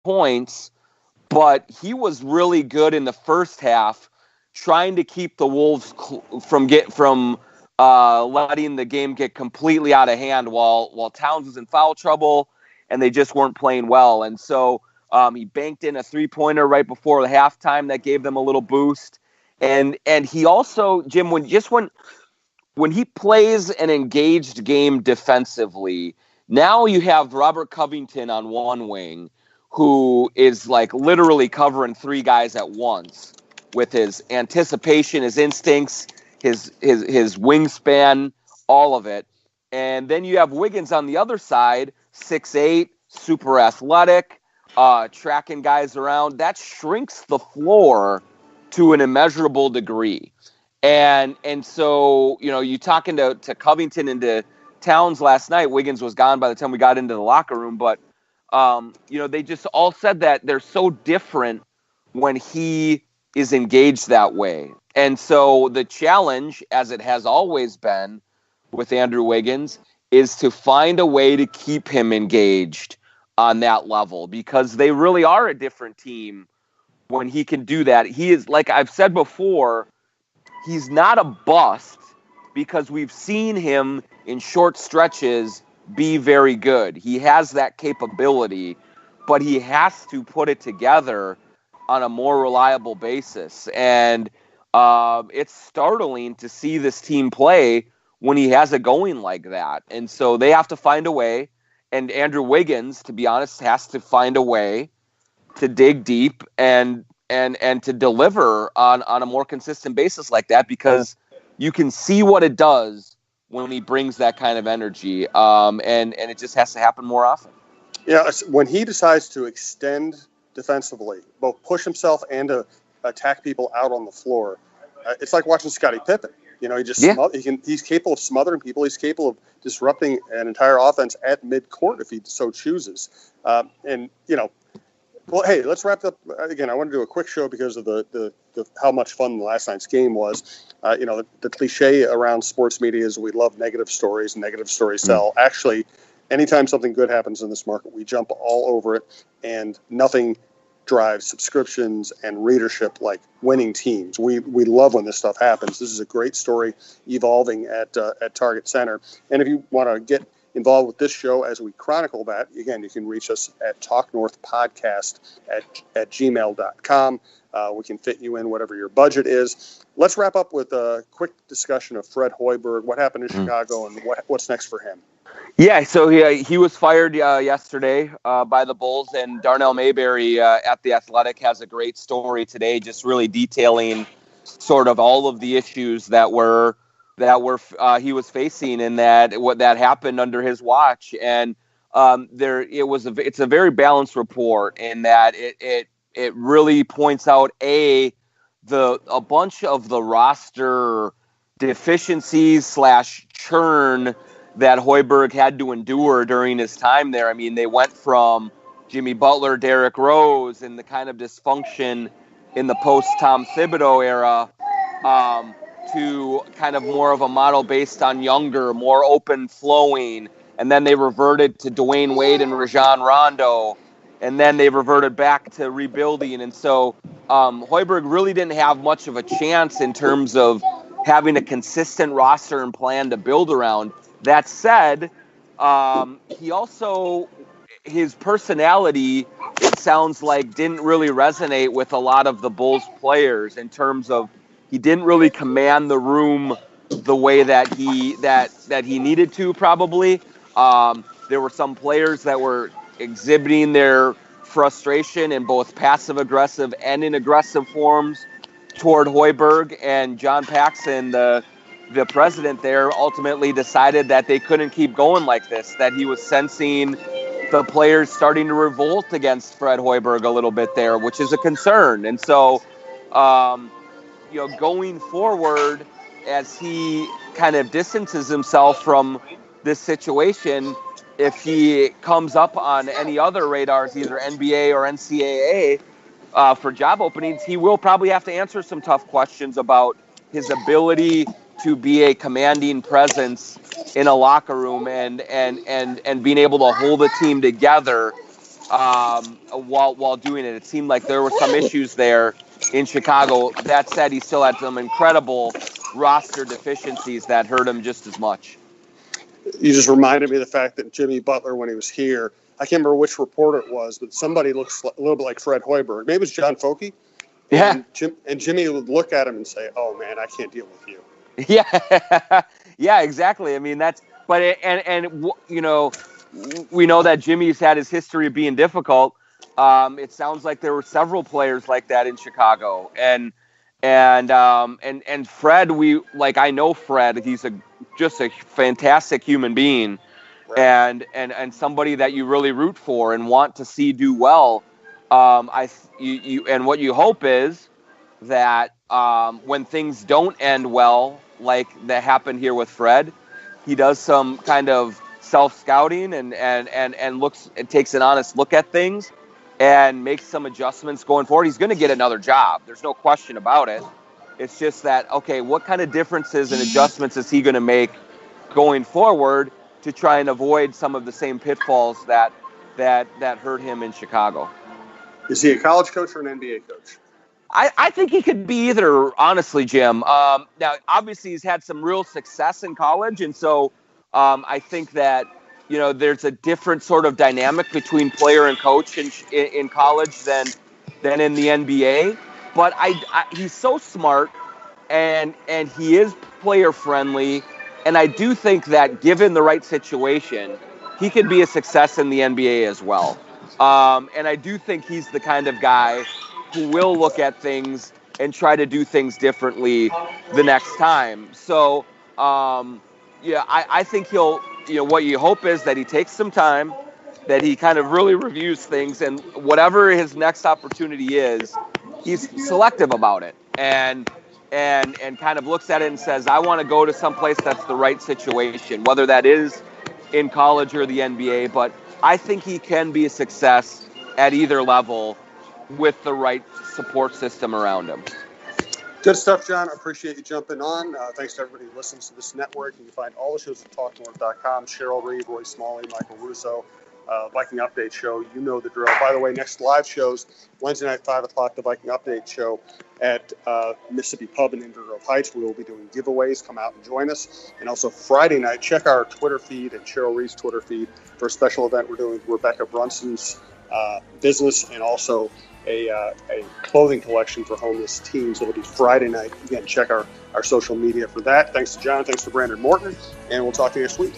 points, but he was really good in the first half, trying to keep the Wolves from letting the game get completely out of hand while Towns was in foul trouble and they just weren't playing well. And so he banked in a 3-pointer right before the halftime that gave them a little boost. And he also, Jim, when he plays an engaged game defensively, now you have Robert Covington on one wing, who is like literally covering three guys at once with his anticipation, his instincts, his wingspan, all of it. And then you have Wiggins on the other side, 6'8", super athletic, tracking guys around. That shrinks the floor to an immeasurable degree. And so, you talking to Covington and to Towns last night, Wiggins was gone by the time we got into the locker room, but they just all said that they're so different when he is engaged that way. And so the challenge, as it has always been with Andrew Wiggins, is to find a way to keep him engaged on that level, because they really are a different team when he can do that. He is, like I've said before, he's not a bust because we've seen him in short stretches be very good. He has that capability, but he has to put it together on a more reliable basis. And it's startling to see this team play when he has it going like that. And so they have to find a way. And Andrew Wiggins, to be honest, has to find a way to dig deep and to deliver on a more consistent basis like that, because you can see what it does when he brings that kind of energy. And it just has to happen more often. Yeah, when he decides to extend defensively, both push himself and to attack people out on the floor, it's like watching Scottie Pippen. He's capable of smothering people. He's capable of disrupting an entire offense at midcourt if he so chooses. Well, hey, let's wrap up. Again, I want to do a quick show because of the how much fun last night's game was. The cliche around sports media is we love negative stories, and negative stories sell. Actually, anytime something good happens in this market, we jump all over it, and nothing drives subscriptions and readership like winning teams. We love when this stuff happens. This is a great story evolving at Target Center. And if you want to get involved with this show as we chronicle that, again, you can reach us at talknorthpodcast at gmail.com. We can fit you in whatever your budget is. Let's wrap up with a quick discussion of Fred Hoiberg, what happened in Chicago, and what's next for him. Yeah, so he was fired yesterday by the Bulls, and Darnell Mayberry at The Athletic has a great story today, just really detailing sort of all of the issues that he was facing, and what happened under his watch. And it's a very balanced report in that it really points out a bunch of the roster deficiencies / churn that Hoiberg had to endure during his time there. I mean, they went from Jimmy Butler, Derrick Rose, and the kind of dysfunction in the post-Tom Thibodeau era to kind of more of a model based on younger, more open flowing. And then they reverted to Dwayne Wade and Rajon Rondo. And then they reverted back to rebuilding. And so Hoiberg really didn't have much of a chance in terms of having a consistent roster and plan to build around. That said, he also, his personality, it sounds like, didn't really resonate with a lot of the Bulls players in terms of he didn't really command the room the way that he needed to, probably. There were some players that were exhibiting their frustration in both passive-aggressive and in aggressive forms toward Hoiberg, and John Paxson, the president there, ultimately decided that they couldn't keep going like this, that he was sensing the players starting to revolt against Fred Hoiberg a little bit there, which is a concern. And so, going forward, as he kind of distances himself from this situation, if he comes up on any other radars, either NBA or NCAA, for job openings, he will probably have to answer some tough questions about his ability to be a commanding presence in a locker room and being able to hold a team together while doing it. It seemed like there were some issues there in Chicago. That said, he still had some incredible roster deficiencies that hurt him just as much. You just reminded me of the fact that Jimmy Butler, when he was here, I can't remember which reporter it was, but somebody looks a little bit like Fred Hoiberg. Maybe it was John Foky. Yeah. And Jimmy would look at him and say, "Oh man, I can't deal with you." Yeah. Yeah, exactly. I mean, you know, we know that Jimmy's had his history of being difficult. It sounds like there were several players like that in Chicago, and Fred, I know Fred. He's just a fantastic human being, right. and somebody that you really root for and want to see do well. And what you hope is that when things don't end well, like that happened here with Fred, he does some kind of self-scouting and takes an honest look at things and makes some adjustments going forward. He's going to get another job. There's no question about it. It's just that, okay, what kind of differences and adjustments is he going to make going forward to try and avoid some of the same pitfalls that hurt him in Chicago? Is he a college coach or an NBA coach? I think he could be either, honestly, Jim. Now, obviously, he's had some real success in college, and so I think that, you know, there's a different sort of dynamic between player and coach in college than in the NBA. But he's so smart, and he is player friendly, and I do think that given the right situation, he could be a success in the NBA as well. And I do think he's the kind of guy who will look at things and try to do things differently the next time. So, I think he'll, you know, what you hope is that he takes some time, that he kind of really reviews things, and whatever his next opportunity is, he's selective about it and kind of looks at it and says, I want to go to some place that's the right situation, whether that is in college or the NBA. But I think he can be a success at either level with the right support system around him. Good stuff, John. I appreciate you jumping on. Thanks to everybody who listens to this network. You can find all the shows at talknorth.com. Cheryl Reed, Roy Smalley, Michael Russo, Viking Update Show. You know the drill. By the way, next live shows, Wednesday night, 5 o'clock, the Viking Update Show at Mississippi Pub in Inver Grove Heights. We will be doing giveaways. Come out and join us. And also Friday night, check our Twitter feed and Cheryl Reed's Twitter feed for a special event we're doing with Rebecca Brunson's business, and also a clothing collection for homeless teens. It'll be Friday night. Again, check our social media for that. Thanks to John. Thanks to Brandon Morton. And we'll talk to you next week.